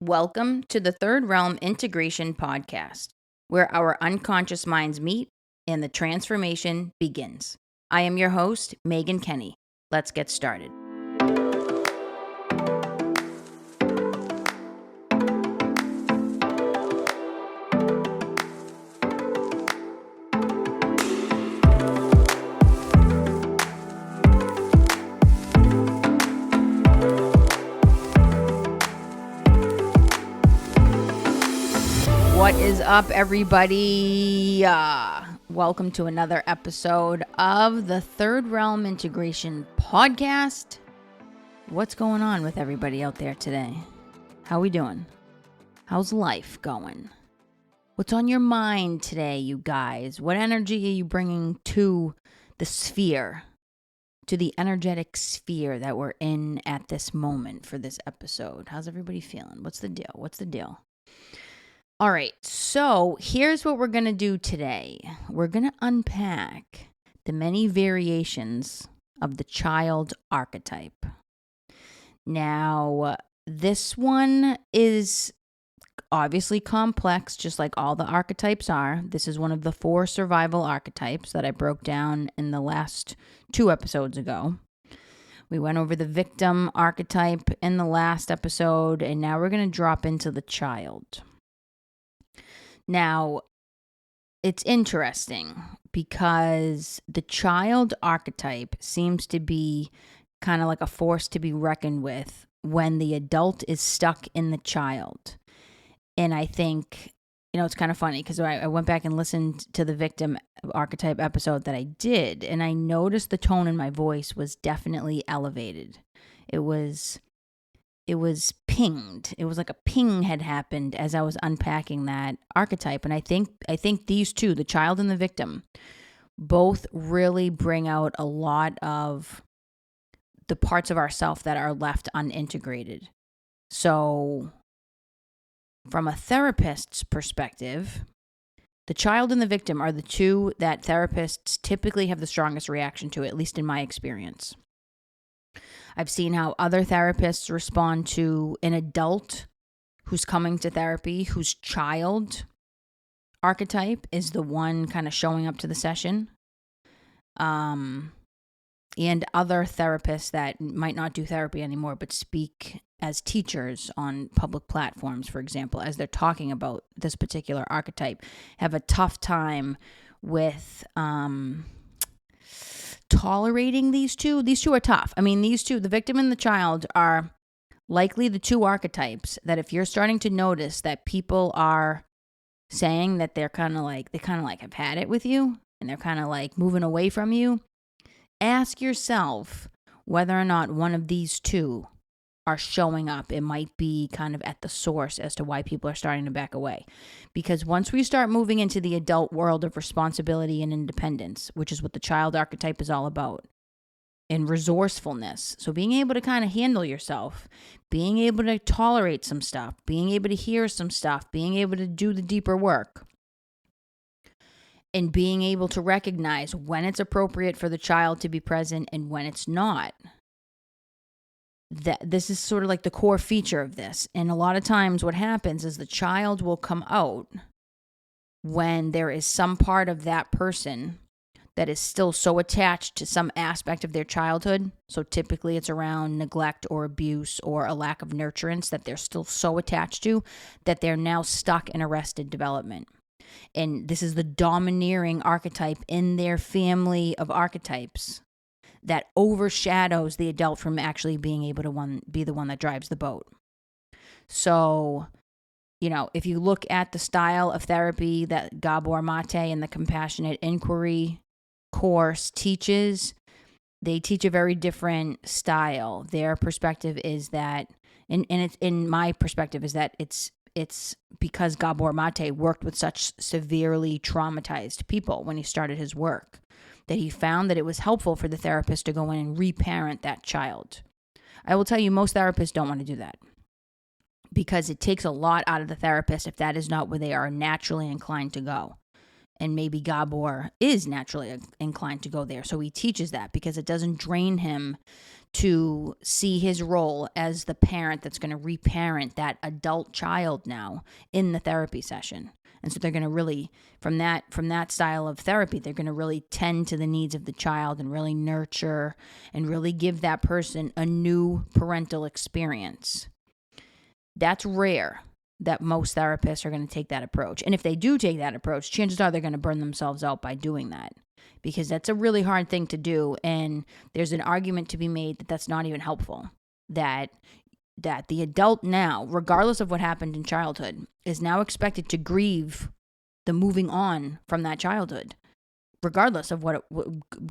Welcome to the Third Realm Integration Podcast, where our unconscious minds meet and the transformation begins. I am your host, Maegan Kenny. Let's get started. What is up, everybody? Welcome to another episode of the Third Realm Integration Podcast. What's going on with everybody out there today? How we doing? How's life going? What's on your mind today, you guys? What energy are you bringing to the sphere, to the energetic sphere that we're in at this moment for this episode? How's everybody feeling? What's the deal? All right, so here's what we're going to do today. We're going to unpack the many variations of the child archetype. Now, this one is obviously complex, just like all the archetypes are. This is one of the 4 survival archetypes that I broke down in the last 2 episodes ago. We went over the victim archetype in the last episode, and now we're going to drop into the child. Now, it's interesting because the child archetype seems to be kind of like a force to be reckoned with when the adult is stuck in the child. And I think, it's kind of funny because I went back and listened to the victim archetype episode that I did, and I noticed the tone in my voice was definitely elevated. It was pinged. It was like a ping had happened as I was unpacking that archetype. And I think these two, the child and the victim, both really bring out a lot of the parts of ourself that are left unintegrated. So from a therapist's perspective, the child and the victim are the two that therapists typically have the strongest reaction to, at least in my experience. I've seen how other therapists respond to an adult who's coming to therapy, whose child archetype is the one kind of showing up to the session. And other therapists that might not do therapy anymore, but speak as teachers on public platforms, for example, as they're talking about this particular archetype, have a tough time with tolerating these two. These two are tough. I mean, these two, the victim and the child, are likely the 2 archetypes that if you're starting to notice that people are saying that they kind of like have had it with you and they're kind of like moving away from you, ask yourself whether or not one of these 2 are showing up. It might be kind of at the source as to why people are starting to back away. Because once we start moving into the adult world of responsibility and independence, which is what the child archetype is all about, and resourcefulness, so being able to kind of handle yourself, being able to tolerate some stuff, being able to hear some stuff, being able to do the deeper work, and being able to recognize when it's appropriate for the child to be present and when it's not. That this is sort of like the core feature of this. And a lot of times what happens is the child will come out when there is some part of that person that is still so attached to some aspect of their childhood. So typically it's around neglect or abuse or a lack of nurturance that they're still so attached to that they're now stuck in arrested development. And this is the domineering archetype in their family of archetypes that overshadows the adult from actually being able to be the one that drives the boat. So, if you look at the style of therapy that Gabor Mate and the Compassionate Inquiry course teaches, they teach a very different style. Their perspective is that, and it's in my perspective, is that it's because Gabor Mate worked with such severely traumatized people when he started his work, that he found that it was helpful for the therapist to go in and reparent that child. I will tell you, most therapists don't want to do that because it takes a lot out of the therapist if that is not where they are naturally inclined to go. And maybe Gabor is naturally inclined to go there. So he teaches that because it doesn't drain him to see his role as the parent that's going to reparent that adult child now in the therapy session. And so they're going to really, from that style of therapy, they're going to really tend to the needs of the child and really nurture and really give that person a new parental experience. That's rare that most therapists are going to take that approach. And if they do take that approach, chances are they're going to burn themselves out by doing that, because that's a really hard thing to do. And there's an argument to be made that that's not even helpful, that the adult now, regardless of what happened in childhood, is now expected to grieve the moving on from that childhood, regardless of what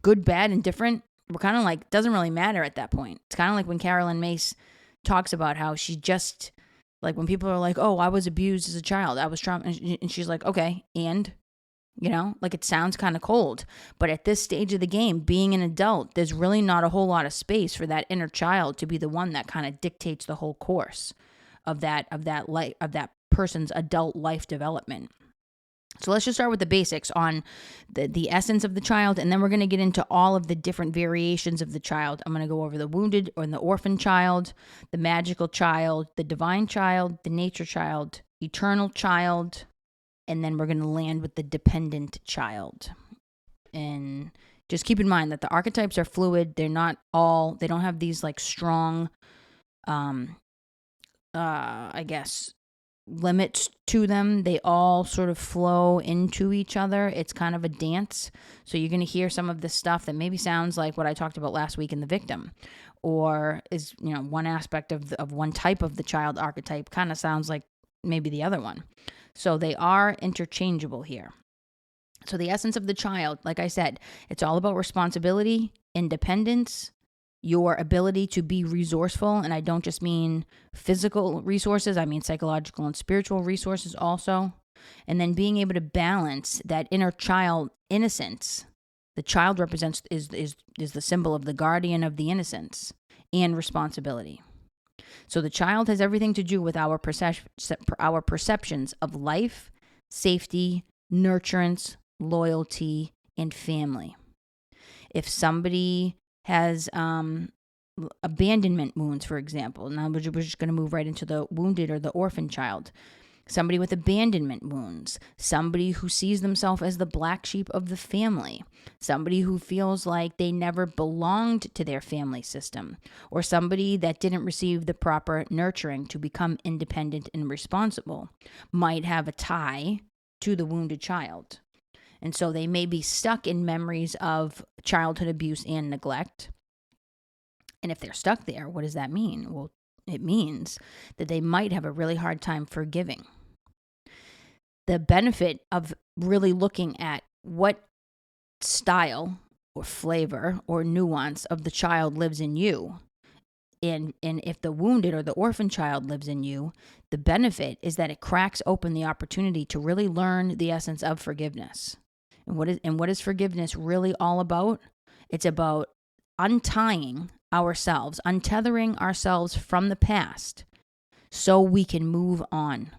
good, bad, and different. We're kind of like, doesn't really matter at that point. It's kind of like when Carolyn Mace talks about how she just, like when people are like, oh, I was abused as a child, I was traumatized, and she's like, okay, and, like it sounds kind of cold. But at this stage of the game, being an adult, there's really not a whole lot of space for that inner child to be the one that kind of dictates the whole course of that person's adult life development. So let's just start with the basics on the essence of the child, and then we're going to get into all of the different variations of the child. I'm going to go over the wounded or the orphan child, the magical child, the divine child, the nature child, eternal child, and then we're going to land with the dependent child. And just keep in mind that the archetypes are fluid. They don't have these like strong, limits to them. They all sort of flow into each other. It's kind of a dance. So you're going to hear some of this stuff that maybe sounds like what I talked about last week in the victim, or is, one aspect of one type of the child archetype kind of sounds like maybe the other one. So they are interchangeable here. So the essence of the child, like I said, it's all about responsibility, independence, your ability to be resourceful. And I don't just mean physical resources, I mean psychological and spiritual resources also. And then being able to balance that inner child innocence. The child represents is the symbol of the guardian of the innocence and responsibility. So the child has everything to do with our perceptions of life, safety, nurturance, loyalty, and family. If somebody has abandonment wounds, for example, now we're just going to move right into the wounded or the orphan child. Somebody with abandonment wounds, somebody who sees themselves as the black sheep of the family, somebody who feels like they never belonged to their family system, or somebody that didn't receive the proper nurturing to become independent and responsible, might have a tie to the wounded child. And so they may be stuck in memories of childhood abuse and neglect. And if they're stuck there, what does that mean? Well, it means that they might have a really hard time forgiving. The benefit of really looking at what style or flavor or nuance of the child lives in you, and if the wounded or the orphan child lives in you, the benefit is that it cracks open the opportunity to really learn the essence of forgiveness. And what is forgiveness really all about? It's about untethering ourselves from the past so we can move on.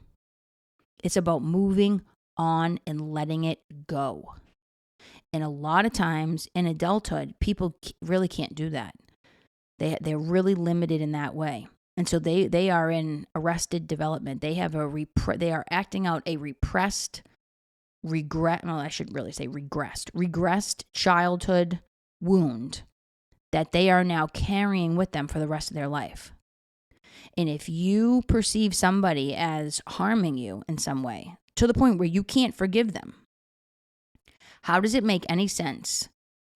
It's about moving on and letting it go. And a lot of times in adulthood, people really can't do that. They're really limited in that way. And so they are in arrested development. They have they are acting out a repressed regressed childhood wound that they are now carrying with them for the rest of their life. And if you perceive somebody as harming you in some way, to the point where you can't forgive them, how does it make any sense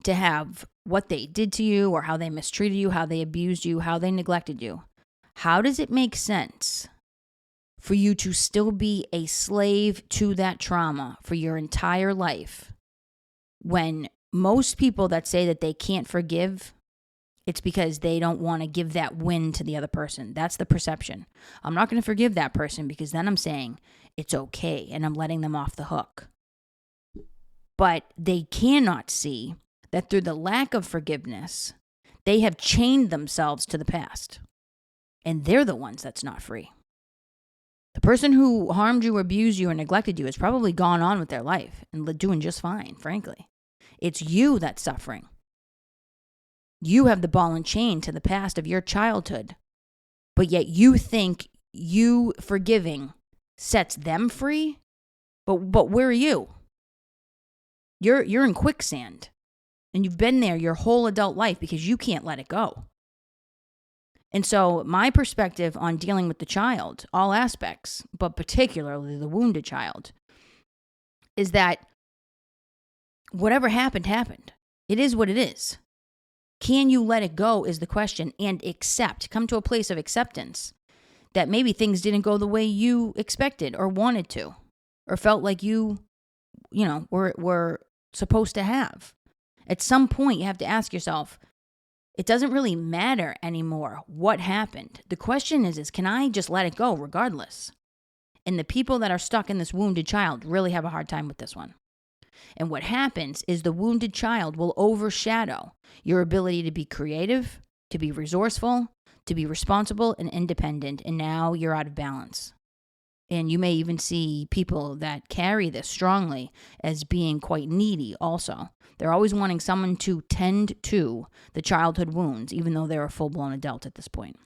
to have what they did to you, or how they mistreated you, how they abused you, how they neglected you? How does it make sense for you to still be a slave to that trauma for your entire life, when most people that say that they can't forgive, it's because they don't want to give that win to the other person? That's the perception. I'm not going to forgive that person because then I'm saying it's okay and I'm letting them off the hook. But they cannot see that through the lack of forgiveness, they have chained themselves to the past. And they're the ones that's not free. The person who harmed you, abused you, or neglected you has probably gone on with their life and doing just fine, frankly. It's you that's suffering. You have the ball and chain to the past of your childhood, but yet you think you forgiving sets them free? But where are you? You're in quicksand, and you've been there your whole adult life because you can't let it go. And so my perspective on dealing with the child, all aspects, but particularly the wounded child, is that whatever happened, happened. It is what it is. Can you let it go is the question, and come to a place of acceptance that maybe things didn't go the way you expected or wanted to, or felt like you were supposed to have. At some point, you have to ask yourself, it doesn't really matter anymore what happened. The question is can I just let it go regardless? And the people that are stuck in this wounded child really have a hard time with this one. And what happens is the wounded child will overshadow your ability to be creative, to be resourceful, to be responsible and independent. And now you're out of balance. And you may even see people that carry this strongly as being quite needy also. They're always wanting someone to tend to the childhood wounds, even though they're a full-blown adult at this point.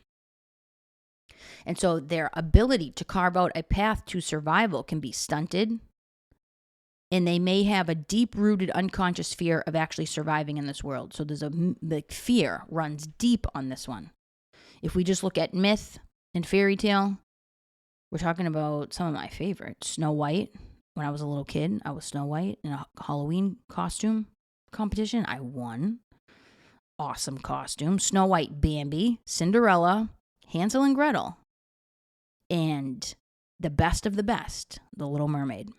And so their ability to carve out a path to survival can be stunted, and they may have a deep-rooted unconscious fear of actually surviving in this world. So the fear runs deep on this one. If we just look at myth and fairy tale, we're talking about some of my favorites. Snow White. When I was a little kid, I was Snow White in a Halloween costume competition. I won. Awesome costume. Snow White, Bambi, Cinderella, Hansel and Gretel, and the best of the best, The Little Mermaid,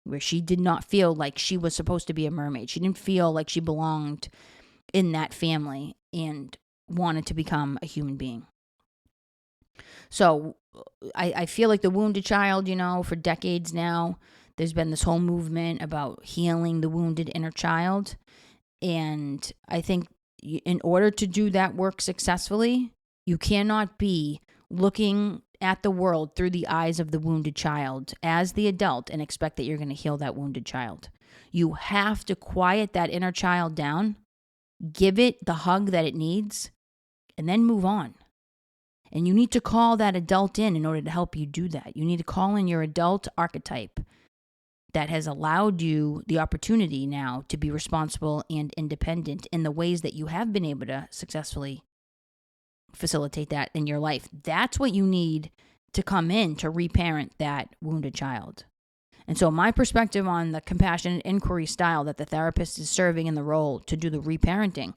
where she did not feel like she was supposed to be a mermaid. She didn't feel like she belonged in that family and wanted to become a human being. So I feel like the wounded child, for decades now, there's been this whole movement about healing the wounded inner child. And I think in order to do that work successfully, you cannot be looking at the world through the eyes of the wounded child as the adult and expect that you're going to heal that wounded child. You have to quiet that inner child down, give it the hug that it needs, and then move on. And you need to call that adult in order to help you do that. You need to call in your adult archetype that has allowed you the opportunity now to be responsible and independent in the ways that you have been able to successfully facilitate that in your life. That's what you need to come in to reparent that wounded child. And so my perspective on the compassionate inquiry style that the therapist is serving in the role to do the reparenting,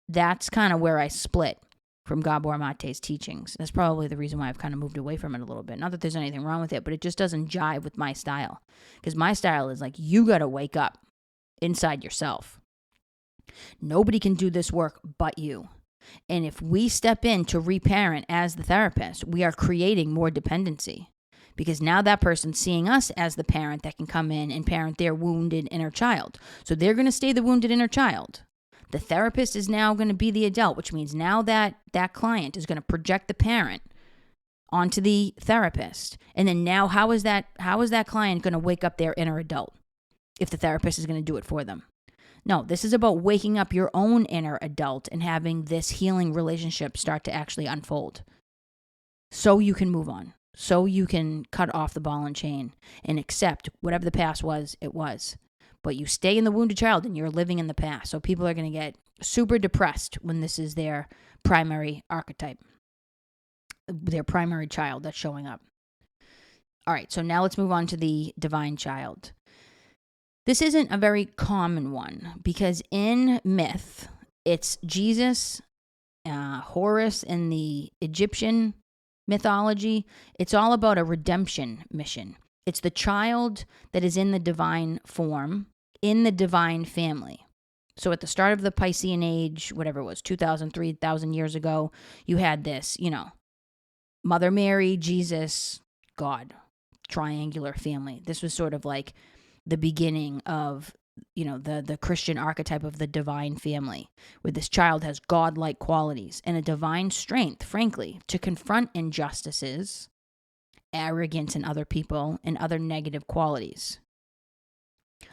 that's kind of where I split from Gabor Mate's teachings. That's probably the reason why I've kind of moved away from it a little bit. Not that there's anything wrong with it, but it just doesn't jive with my style. Because my style is like, you got to wake up inside yourself. Nobody can do this work but you. And if we step in to reparent as the therapist, we are creating more dependency. Because now that person's seeing us as the parent that can come in and parent their wounded inner child. So they're going to stay the wounded inner child. The therapist is now going to be the adult, which means now that client is going to project the parent onto the therapist. And then now how is that client going to wake up their inner adult if the therapist is going to do it for them? No, this is about waking up your own inner adult and having this healing relationship start to actually unfold. So you can move on. So you can cut off the ball and chain and accept whatever the past was, it was. But you stay in the wounded child and you're living in the past. So people are going to get super depressed when this is their primary archetype, their primary child that's showing up. All right, so now let's move on to the divine child. This isn't a very common one because in myth, it's Jesus, Horus in the Egyptian mythology. It's all about a redemption mission. It's the child that is in the divine form, in the divine family. So at the start of the Piscean age, whatever it was, 2,000, 3,000 years ago, you had this, Mother Mary, Jesus, God, triangular family. This was sort of like the beginning of, the Christian archetype of the divine family, where this child has godlike qualities and a divine strength, frankly, to confront injustices arrogance in other people, and other negative qualities.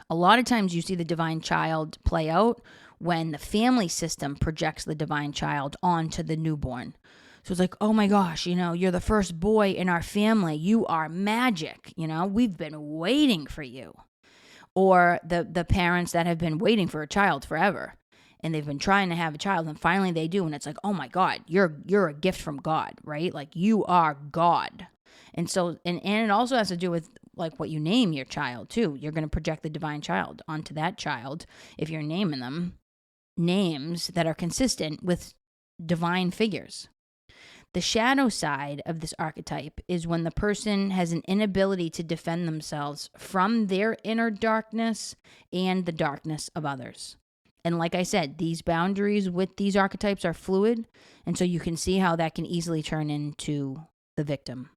A lot of times you see the divine child play out when the family system projects the divine child onto the newborn. So it's like, oh my gosh, you're the first boy in our family. You are magic. We've been waiting for you. Or the parents that have been waiting for a child forever, and they've been trying to have a child, and finally they do, and it's like, oh my God, you're a gift from God, right? Like, you are God. And so, and it also has to do with like what you name your child too. You're going to project the divine child onto that child if you're naming them names that are consistent with divine figures. The shadow side of this archetype is when the person has an inability to defend themselves from their inner darkness and the darkness of others. And like I said, these boundaries with these archetypes are fluid. And so you can see how that can easily turn into the victim,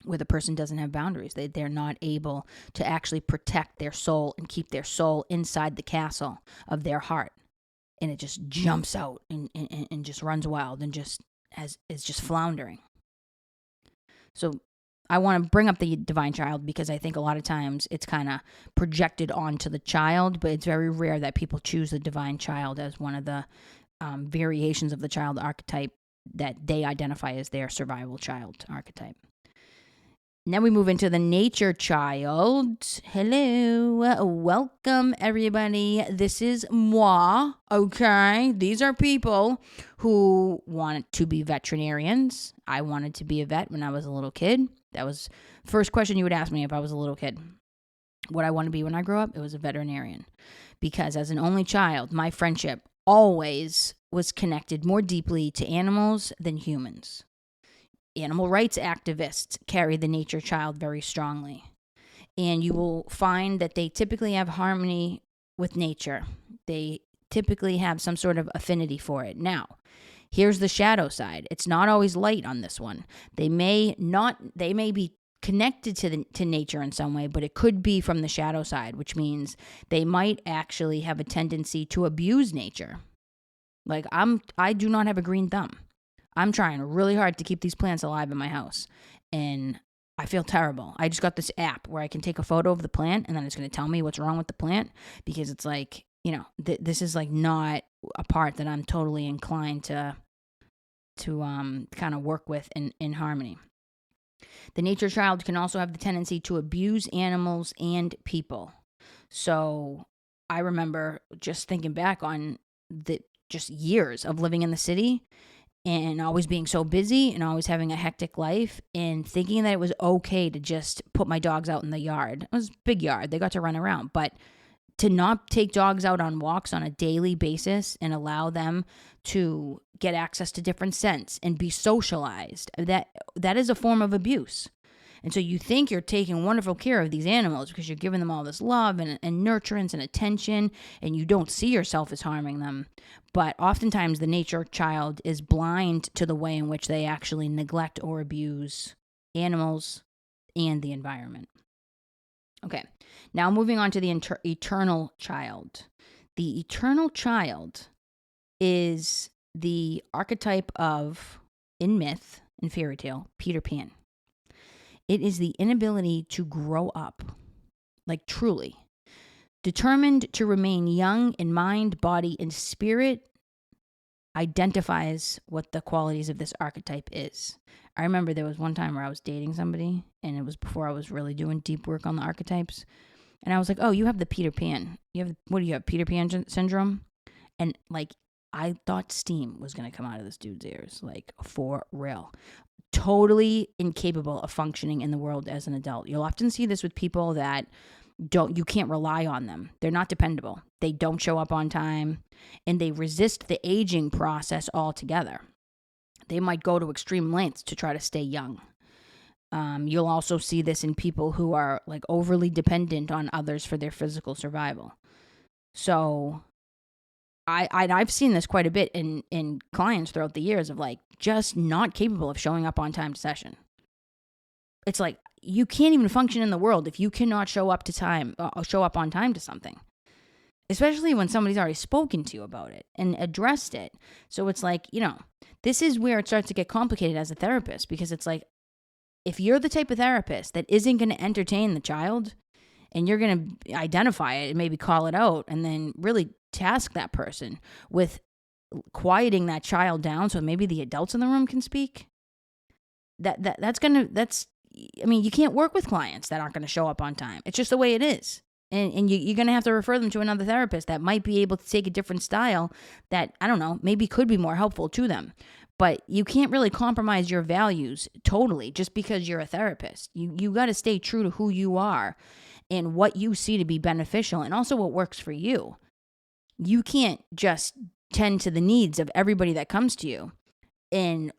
where the person doesn't have boundaries. They're not able to actually protect their soul and keep their soul inside the castle of their heart. And it just jumps out and just runs wild and is just floundering. So I want to bring up the divine child because I think a lot of times it's kind of projected onto the child, but it's very rare that people choose the divine child as one of the variations of the child archetype that they identify as their survival child archetype. Now we move into the nature child. Hello. Welcome, everybody. This is moi, okay? These are people who want to be veterinarians. I wanted to be a vet when I was a little kid. That was the first question you would ask me if I was a little kid. What I want to be when I grow up? It was a veterinarian. Because as an only child, my friendship always was connected more deeply to animals than humans. Animal rights activists carry the nature child very strongly. And you will find that they typically have harmony with nature. They typically have some sort of affinity for it. Now, here's the shadow side. It's not always light on this one. They may be connected to nature in some way, but it could be from the shadow side, which means they might actually have a tendency to abuse nature. Like I do not have a green thumb. I'm trying really hard to keep these plants alive in my house, and I feel terrible. I just got this app where I can take a photo of the plant, and then it's going to tell me what's wrong with the plant, because it's like, this is like not a part that I'm totally inclined to kind of work with in harmony. The nature child can also have the tendency to abuse animals and people. So I remember just thinking back on just years of living in the city and always being so busy and always having a hectic life and thinking that it was okay to just put my dogs out in the yard. It was a big yard. They got to run around. But to not take dogs out on walks on a daily basis and allow them to get access to different scents and be socialized, that is a form of abuse. And so you think you're taking wonderful care of these animals because you're giving them all this love and nurturance and attention, and you don't see yourself as harming them. But oftentimes the nature child is blind to the way in which they actually neglect or abuse animals and the environment. Okay, now moving on to the eternal child. The eternal child is the archetype of, in myth and fairy tale, Peter Pan. It is the inability to grow up, like truly. Determined to remain young in mind, body, and spirit identifies what the qualities of this archetype is. I remember there was one time where I was dating somebody, and it was before I was really doing deep work on the archetypes. And I was like, oh, you have the Peter Pan. What do you have, Peter Pan syndrome? And like, I thought steam was going to come out of this dude's ears, like for real. Totally incapable of functioning in the world as an adult. You'll often see this with people that you can't rely on them. They're not dependable. They don't show up on time, and they resist the aging process altogether. They might go to extreme lengths to try to stay young. You'll also see this in people who are like overly dependent on others for their physical survival. So I've seen this quite a bit in clients throughout the years of like just not capable of showing up on time to session. It's like you can't even function in the world if you cannot show up on time to something, especially when somebody's already spoken to you about it and addressed it. So it's like, this is where it starts to get complicated as a therapist, because it's like if you're the type of therapist that isn't going to entertain the child, and you're going to identify it and maybe call it out, and then really task that person with quieting that child down so maybe the adults in the room can speak, you can't work with clients that aren't going to show up on time. It's just the way it is. And you're going to have to refer them to another therapist that might be able to take a different style that, I don't know, maybe could be more helpful to them. But you can't really compromise your values totally just because you're a therapist. You got to stay true to who you are and what you see to be beneficial, and also what works for you. You can't just tend to the needs of everybody that comes to you and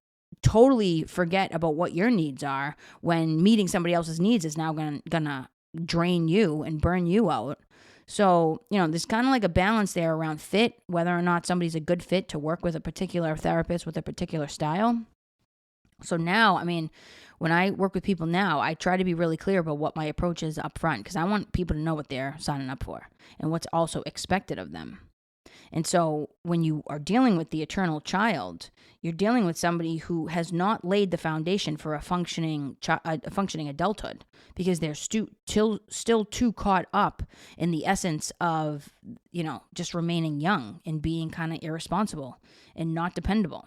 totally forget about what your needs are when meeting somebody else's needs is now gonna drain you and burn you out. So, there's kind of like a balance there around fit, whether or not somebody's a good fit to work with a particular therapist with a particular style. So now, when I work with people now, I try to be really clear about what my approach is up front, because I want people to know what they're signing up for and what's also expected of them. And so when you are dealing with the eternal child, you're dealing with somebody who has not laid the foundation for a functioning adulthood, because they're still too caught up in the essence of, just remaining young and being kind of irresponsible and not dependable.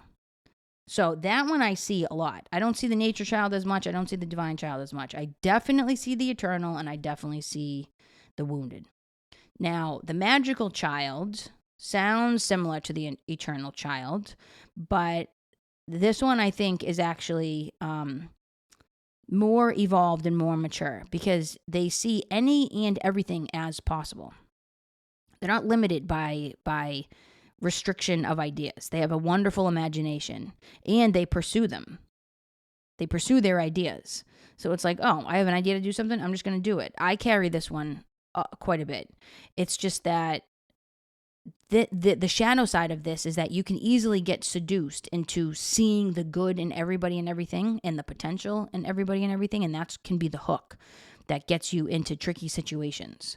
So that one I see a lot. I don't see the nature child as much. I don't see the divine child as much. I definitely see the eternal, and I definitely see the wounded. Now, the magical child sounds similar to the eternal child, but this one I think is actually more evolved and more mature, because they see any and everything as possible. They're not limited by restriction of ideas. They have a wonderful imagination, and they pursue them. They pursue their ideas. So it's like, oh, I have an idea to do something, I'm just going to do it. I carry this one quite a bit. It's just that the shadow side of this is that you can easily get seduced into seeing the good in everybody and everything, and the potential in everybody and everything, and that can be the hook that gets you into tricky situations.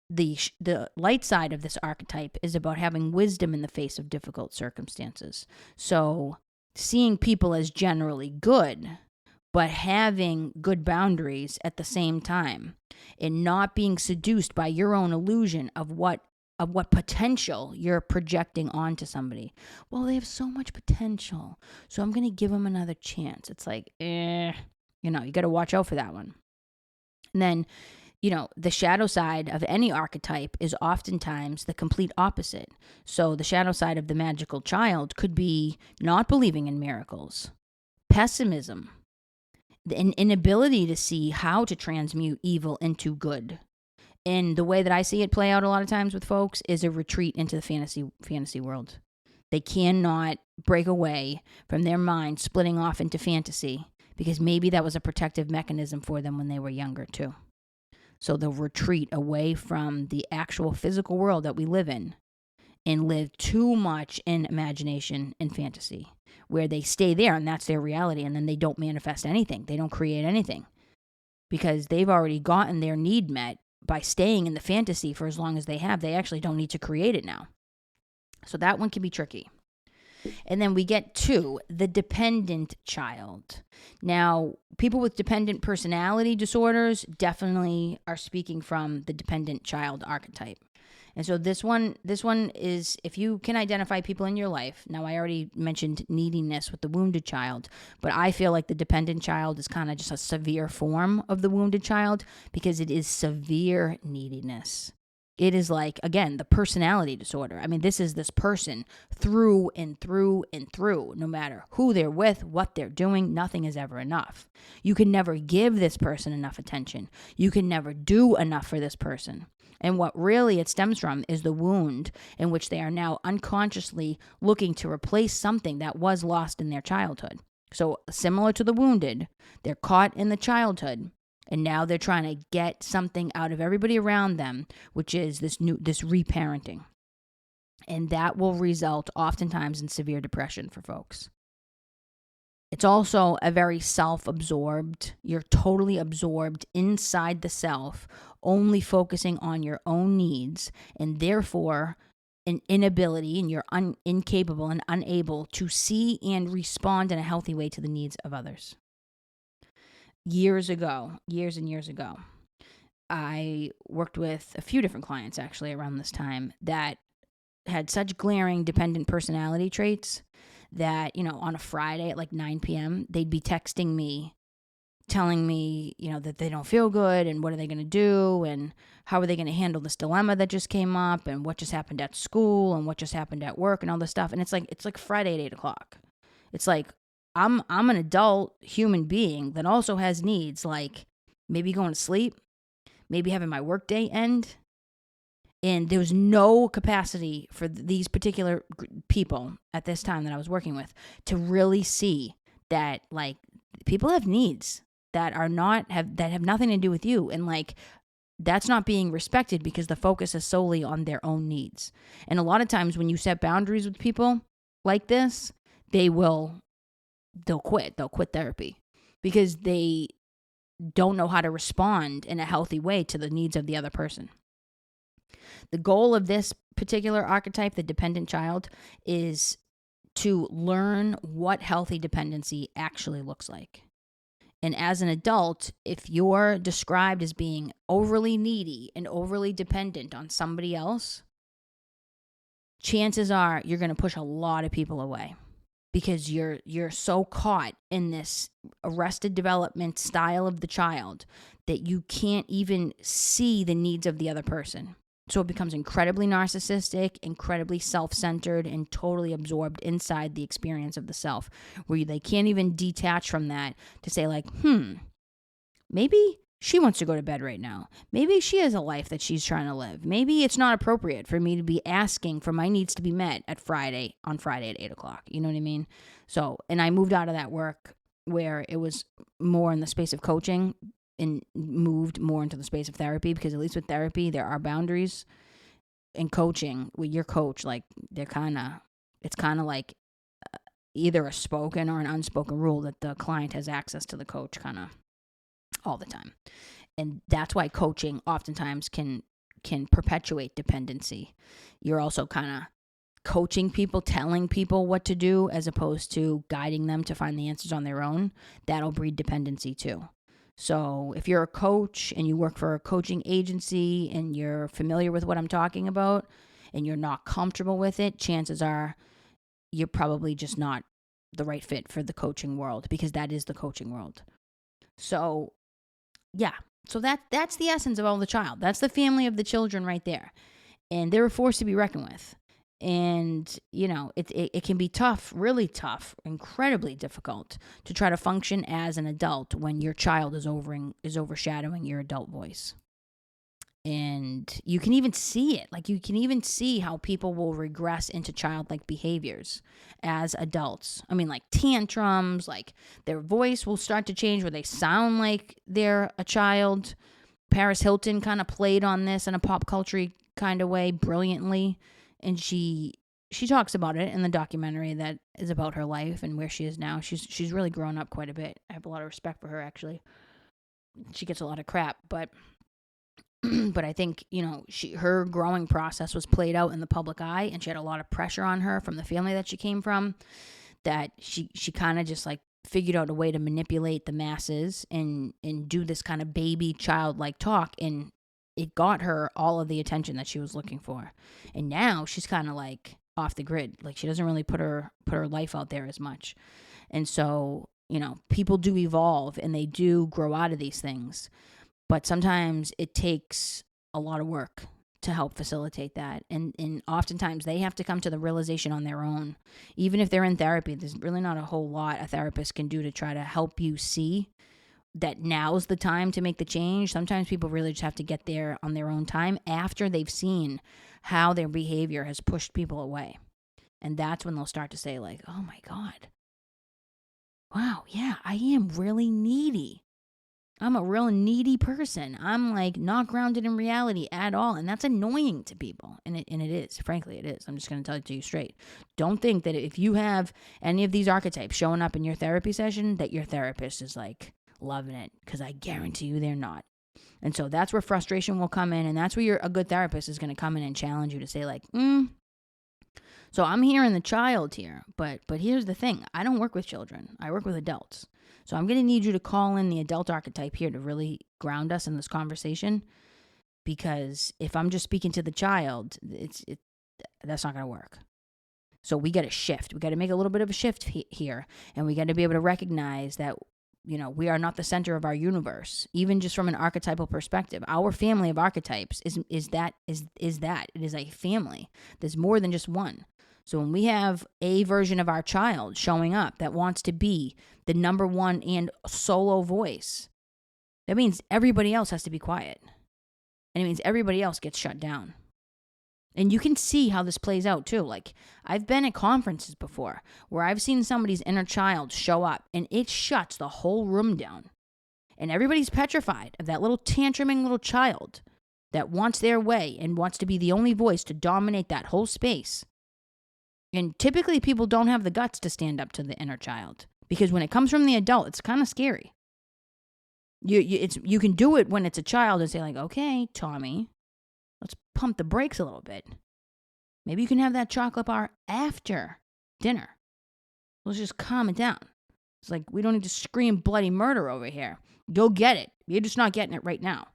The light side of this archetype is about having wisdom in the face of difficult circumstances. So seeing people as generally good, but having good boundaries at the same time, and not being seduced by your own illusion of what potential you're projecting onto somebody. Well, they have so much potential, so I'm going to give them another chance. It's like, you got to watch out for that one. And then, the shadow side of any archetype is oftentimes the complete opposite. So the shadow side of the magical child could be not believing in miracles, pessimism, an inability to see how to transmute evil into good. And the way that I see it play out a lot of times with folks is a retreat into the fantasy world. They cannot break away from their mind splitting off into fantasy, because maybe that was a protective mechanism for them when they were younger too. So they'll retreat away from the actual physical world that we live in and live too much in imagination and fantasy, where they stay there and that's their reality, and then they don't manifest anything. They don't create anything, because they've already gotten their need met by staying in the fantasy for as long as they have. They actually don't need to create it now. So that one can be tricky. And then we get to the dependent child. Now, people with dependent personality disorders definitely are speaking from the dependent child archetype. And so this one is, if you can identify people in your life. Now, I already mentioned neediness with the wounded child, but I feel like the dependent child is kind of just a severe form of the wounded child, because it is severe neediness. It is like, again, the personality disorder. This is this person through and through and through. No matter who they're with, what they're doing, nothing is ever enough. You can never give this person enough attention. You can never do enough for this person. And what really it stems from is the wound in which they are now unconsciously looking to replace something that was lost in their childhood. So similar to the wounded, they're caught in the childhood, and now they're trying to get something out of everybody around them, which is this reparenting. And that will result oftentimes in severe depression for folks. It's also a very self-absorbed, you're totally absorbed inside the self, only focusing on your own needs, and therefore an inability, and you're incapable and unable to see and respond in a healthy way to the needs of others. years and years ago, I worked with a few different clients actually around this time that had such glaring dependent personality traits that, on a Friday at like 9 p.m., they'd be texting me, telling me, that they don't feel good and what are they going to do and how are they going to handle this dilemma that just came up and what just happened at school and what just happened at work and all this stuff. And it's like Friday at 8 o'clock. It's like, I'm an adult human being that also has needs, like maybe going to sleep, maybe having my workday end. And there was no capacity for these particular people at this time that I was working with to really see that, like, people have needs that have nothing to do with you. And like, that's not being respected because the focus is solely on their own needs. And a lot of times when you set boundaries with people like this, they'll quit therapy because they don't know how to respond in a healthy way to the needs of the other person. The goal of this particular archetype, the dependent child, is to learn what healthy dependency actually looks like. And as an adult, if you're described as being overly needy and overly dependent on somebody else, chances are you're going to push a lot of people away because you're so caught in this arrested development style of the child that you can't even see the needs of the other person. So it becomes incredibly narcissistic, incredibly self-centered, and totally absorbed inside the experience of the self, where they can't even detach from that to say like, maybe she wants to go to bed right now. Maybe she has a life that she's trying to live. Maybe it's not appropriate for me to be asking for my needs to be met on Friday at 8 o'clock. You know what I mean? So, and I moved out of that work where it was more in the space of coaching and moved more into the space of therapy, because at least with therapy, there are boundaries. In coaching, with your coach, like it's kind of like either a spoken or an unspoken rule that the client has access to the coach kind of all the time. And that's why coaching oftentimes can perpetuate dependency. You're also kind of coaching people, telling people what to do as opposed to guiding them to find the answers on their own. That'll breed dependency too. So if you're a coach and you work for a coaching agency and you're familiar with what I'm talking about and you're not comfortable with it, chances are you're probably just not the right fit for the coaching world, because that is the coaching world. So yeah, so that's the essence of all the child. That's the family of the children right there. And they're a force to be reckoned with. And, it can be tough, really tough, incredibly difficult to try to function as an adult when your child is overshadowing your adult voice. And you can even see it. Like, you can even see how people will regress into childlike behaviors as adults. I mean, like tantrums, like their voice will start to change where they sound like they're a child. Paris Hilton kind of played on this in a pop culture kind of way brilliantly. And she talks about it in the documentary that is about her life and where she is now. She's really grown up quite a bit. I have a lot of respect for her, actually. She gets a lot of crap, but I think, her growing process was played out in the public eye, and she had a lot of pressure on her from the family that she came from, that she kind of just like figured out a way to manipulate the masses and do this kind of baby childlike talk, and it got her all of the attention that she was looking for. And now she's kind of like off the grid. Like, she doesn't really put her life out there as much. And so, people do evolve and they do grow out of these things. But sometimes it takes a lot of work to help facilitate that. And oftentimes they have to come to the realization on their own. Even if they're in therapy, there's really not a whole lot a therapist can do to try to help you see that now's the time to make the change. Sometimes people really just have to get there on their own time after they've seen how their behavior has pushed people away. And that's when they'll start to say like, oh my God, wow, yeah, I am really needy. I'm a real needy person. I'm like not grounded in reality at all. And that's annoying to people. And it is, frankly, it is. I'm just going to tell it to you straight. Don't think that if you have any of these archetypes showing up in your therapy session, that your therapist is like loving it, because I guarantee you they're not. And so that's where frustration will come in. And that's where a good therapist is going to come in and challenge you to say like, so I'm hearing the child here, but here's the thing. I don't work with children. I work with adults. So I'm going to need you to call in the adult archetype here to really ground us in this conversation, because if I'm just speaking to the child, that's not going to work. So we got to shift. We got to make a little bit of a shift here, and we got to be able to recognize that, we are not the center of our universe, even just from an archetypal perspective. Our family of archetypes is that. It is a family. There's more than just one. So when we have a version of our child showing up that wants to be the number one and solo voice, that means everybody else has to be quiet. And it means everybody else gets shut down. And you can see how this plays out too. Like, I've been at conferences before where I've seen somebody's inner child show up and it shuts the whole room down. And everybody's petrified of that little tantruming little child that wants their way and wants to be the only voice to dominate that whole space. And typically people don't have the guts to stand up to the inner child, because when it comes from the adult, it's kind of scary. You can do it when it's a child and say like, okay, Tommy, let's pump the brakes a little bit. Maybe you can have that chocolate bar after dinner. Let's just calm it down. It's like, we don't need to scream bloody murder over here. Go get it. You're just not getting it right now.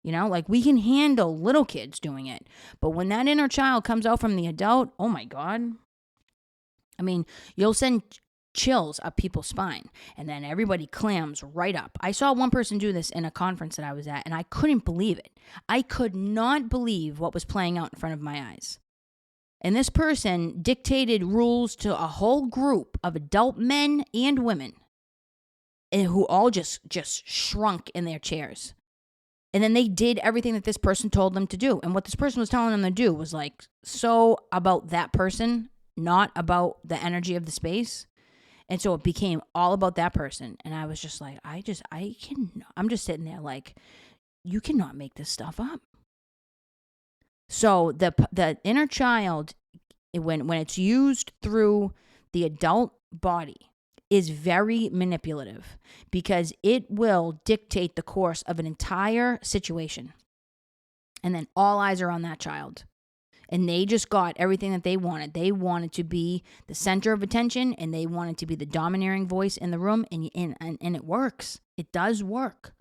Like, we can handle little kids doing it. But when that inner child comes out from the adult, oh my God. I mean, you'll send chills up people's spine, and then everybody clams right up. I saw one person do this in a conference that I was at, and I couldn't believe it. I could not believe what was playing out in front of my eyes. And this person dictated rules to a whole group of adult men and women, and who all just shrunk in their chairs. And then they did everything that this person told them to do. And what this person was telling them to do was like so about that person, not about the energy of the space. And so it became all about that person. And I was just like, I'm just sitting there like, you cannot make this stuff up. So the inner child, when it's used through the adult body, is very manipulative, because it will dictate the course of an entire situation. And then all eyes are on that child. And they just got everything that they wanted. They wanted to be the center of attention, and they wanted to be the domineering voice in the room. And it works. It does work.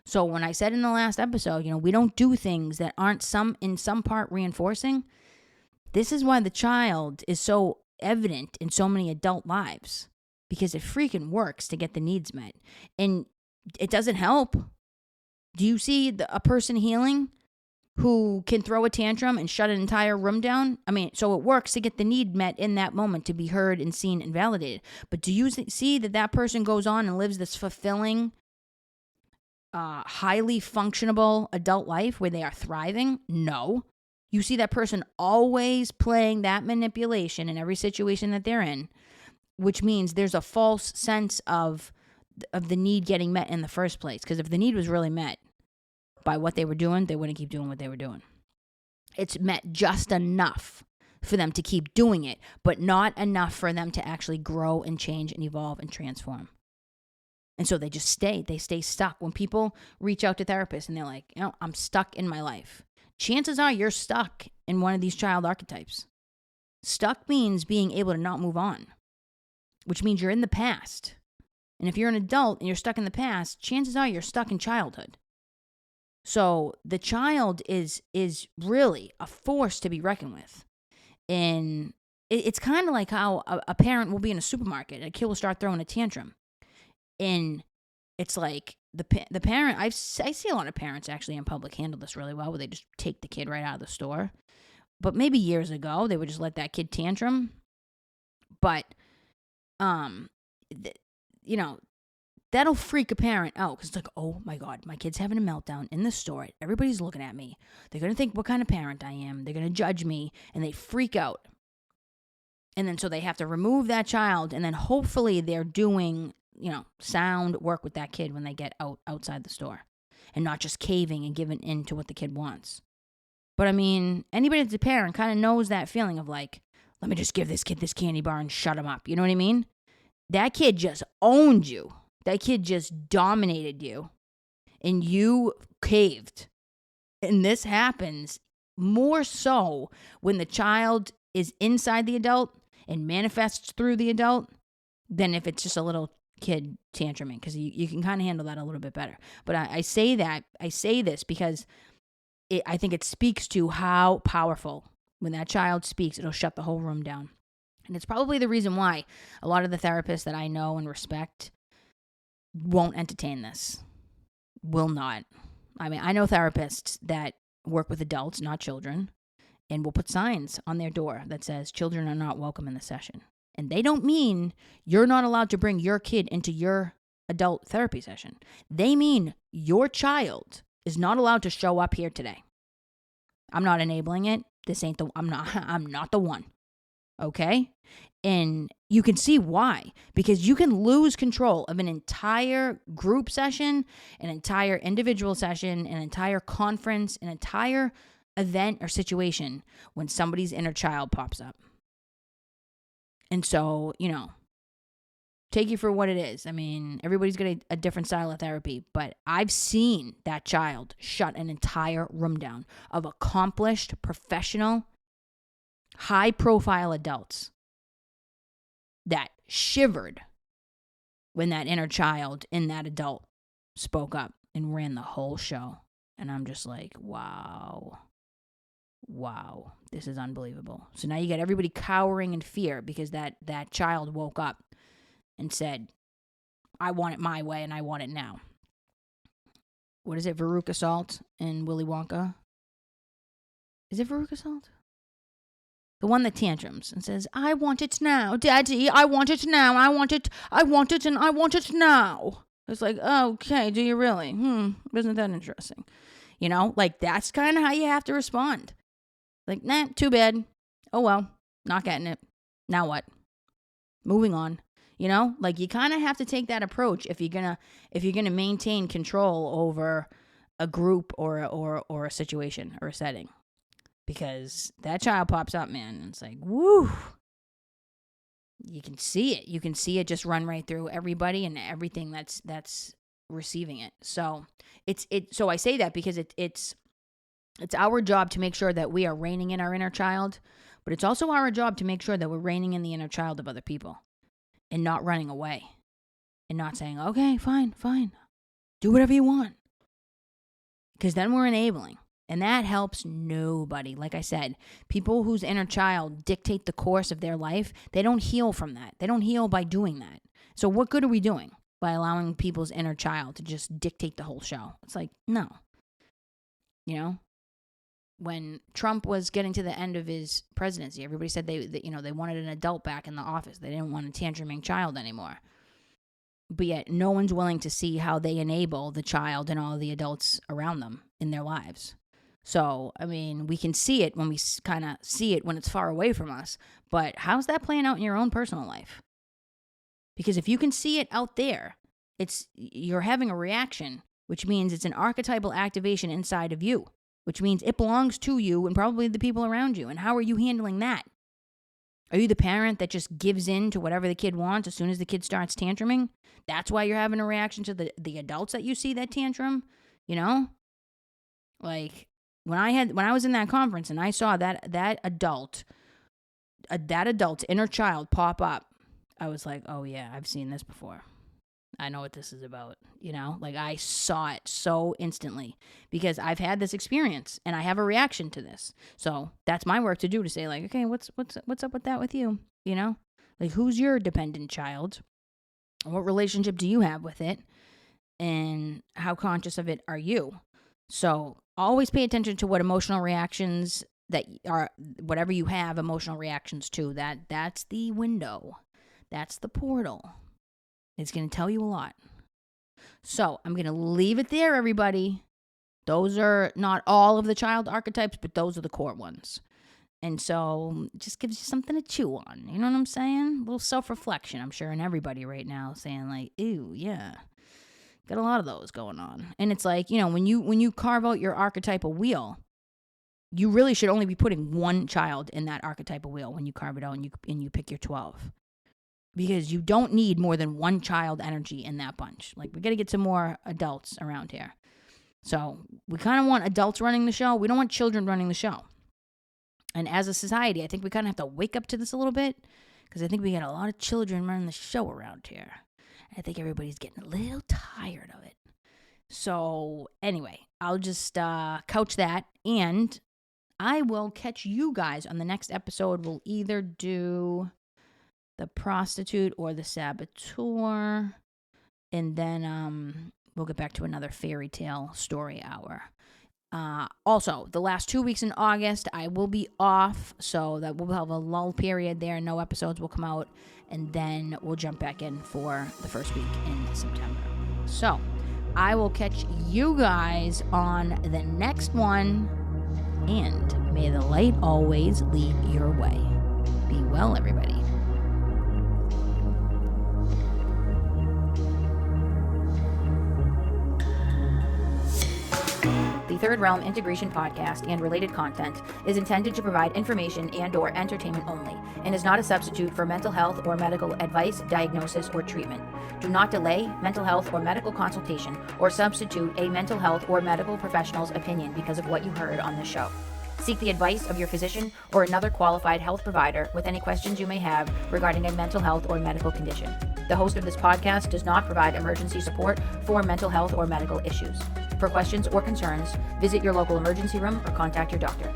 So when I said in the last episode, we don't do things that aren't in some part reinforcing. This is why the child is so evident in so many adult lives, because it freaking works to get the needs met. And it doesn't help. Do you see a person healing who can throw a tantrum and shut an entire room down? I mean, so it works to get the need met in that moment, to be heard and seen and validated. But do you see that person goes on and lives this fulfilling, highly functionable adult life where they are thriving? No. You see that person always playing that manipulation in every situation that they're in, which means there's a false sense of the need getting met in the first place. Because if the need was really met by what they were doing, they wouldn't keep doing what they were doing. It's met just enough for them to keep doing it, but not enough for them to actually grow and change and evolve and transform. And so they stay stuck. When people reach out to therapists and they're like, I'm stuck in my life, chances are you're stuck in one of these child archetypes. Stuck means being able to not move on, which means you're in the past. And if you're an adult and you're stuck in the past, chances are you're stuck in childhood. So the child is really a force to be reckoned with. And it's kind of like how a parent will be in a supermarket and a kid will start throwing a tantrum. And it's like the parent, I see a lot of parents actually in public handle this really well, where they just take the kid right out of the store. But maybe years ago, they would just let that kid tantrum. But, that'll freak a parent out, because it's like, oh my God, my kid's having a meltdown in the store. Everybody's looking at me. They're going to think what kind of parent I am. They're going to judge me, and they freak out. And then so they have to remove that child, and then hopefully they're doing, sound work with that kid when they get outside the store, and not just caving and giving in to what the kid wants. But I mean, anybody that's a parent kind of knows that feeling of like, let me just give this kid this candy bar and shut him up. You know what I mean? That kid just owned you. That kid just dominated you, and you caved. And this happens more so when the child is inside the adult and manifests through the adult than if it's just a little kid tantruming, because you can kind of handle that a little bit better. But I say this because I think it speaks to how powerful, when that child speaks, it'll shut the whole room down. And it's probably the reason why a lot of the therapists that I know and respect won't entertain this. Will not. I mean, I know therapists that work with adults, not children, and will put signs on their door that says children are not welcome in the session. And they don't mean you're not allowed to bring your kid into your adult therapy session. They mean your child is not allowed to show up here today. I'm not enabling it. I'm not the one. Okay? And you can see why, because you can lose control of an entire group session, an entire individual session, an entire conference, an entire event or situation when somebody's inner child pops up. And so, take it for what it is. I mean, everybody's got a different style of therapy, but I've seen that child shut an entire room down of accomplished, professional, high-profile adults that shivered when that inner child in that adult spoke up and ran the whole show. And I'm just like, wow, this is unbelievable. So now you got everybody cowering in fear because that child woke up and said, I want it my way and I want it now. What is it, Veruca Salt in Willy Wonka? Is it Veruca Salt? The one that tantrums and says, I want it now, Daddy, I want it now, I want it, and I want it now. It's like, okay, do you really? Isn't that interesting? Like, that's kind of how you have to respond. Like, nah, too bad. Oh, well, not getting it. Now what? Moving on. Like, you kind of have to take that approach if you're gonna maintain control over a group or a situation or a setting. Because that child pops up, man, and it's like, woo. You can see it. You can see it just run right through everybody and everything that's receiving it. So so I say that because it's our job to make sure that we are reining in our inner child, but it's also our job to make sure that we're reining in the inner child of other people and not running away and not saying, okay, fine, do whatever you want. Because then we're enabling. And that helps nobody. Like I said, people whose inner child dictate the course of their life, they don't heal from that. They don't heal by doing that. So what good are we doing by allowing people's inner child to just dictate the whole show? It's like, no. When Trump was getting to the end of his presidency, everybody said they wanted an adult back in the office. They didn't want a tantruming child anymore. But yet no one's willing to see how they enable the child and all the adults around them in their lives. So, I mean, we can see it when we kind of see it when it's far away from us. But how's that playing out in your own personal life? Because if you can see it out there, you're having a reaction, which means it's an archetypal activation inside of you, which means it belongs to you and probably the people around you. And how are you handling that? Are you the parent that just gives in to whatever the kid wants as soon as the kid starts tantruming? That's why you're having a reaction to the adults that you see that tantrum, Like, when I was in that conference and I saw that adult's inner child pop up, I was like, oh yeah, I've seen this before. I know what this is about, Like, I saw it so instantly because I've had this experience and I have a reaction to this. So that's my work to do, to say, like, okay, what's up with that with you? Like, who's your dependent child? What relationship do you have with it? And how conscious of it are you? So always pay attention to what emotional reactions that are, whatever you have emotional reactions to, that's the window. That's the portal. It's going to tell you a lot. So I'm going to leave it there, everybody. Those are not all of the child archetypes, but those are the core ones. And so it just gives you something to chew on. You know what I'm saying? A little self-reflection, I'm sure, in everybody right now, saying like, ew, yeah. Got a lot of those going on. And it's like, when you carve out your archetypal wheel, you really should only be putting one child in that archetypal wheel when you carve it out and you pick your 12. Because you don't need more than one child energy in that bunch. Like, we got to get some more adults around here. So we kind of want adults running the show. We don't want children running the show. And as a society, I think we kind of have to wake up to this a little bit, because I think we got a lot of children running the show around here. I think everybody's getting a little tired of it. So anyway, I'll just couch that, and I will catch you guys on the next episode. We'll either do the prostitute or the saboteur, and then we'll get back to another fairy tale story hour. Also, the last 2 weeks in August, I will be off, so that we'll have a lull period there. No episodes will come out, and then we'll jump back in for the first week in September. So I will catch you guys on the next one, and may the light always lead your way. Be well, everybody. The Third Realm Integration Podcast and related content is intended to provide information and/or entertainment only, and is not a substitute for mental health or medical advice, diagnosis, or treatment. Do not delay mental health or medical consultation or substitute a mental health or medical professional's opinion because of what you heard on this show. Seek the advice of your physician or another qualified health provider with any questions you may have regarding a mental health or medical condition. The host of this podcast does not provide emergency support for mental health or medical issues. For questions or concerns, visit your local emergency room or contact your doctor.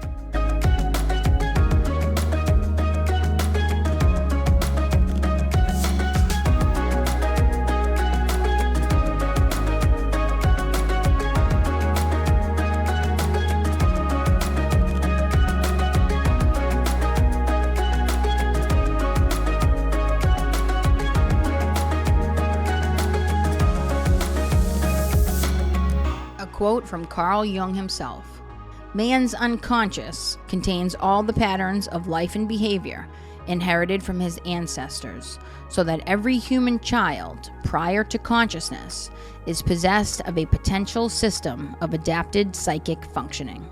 Quote from Carl Jung himself: "Man's unconscious contains all the patterns of life and behavior inherited from his ancestors, so that every human child, prior to consciousness, is possessed of a potential system of adapted psychic functioning."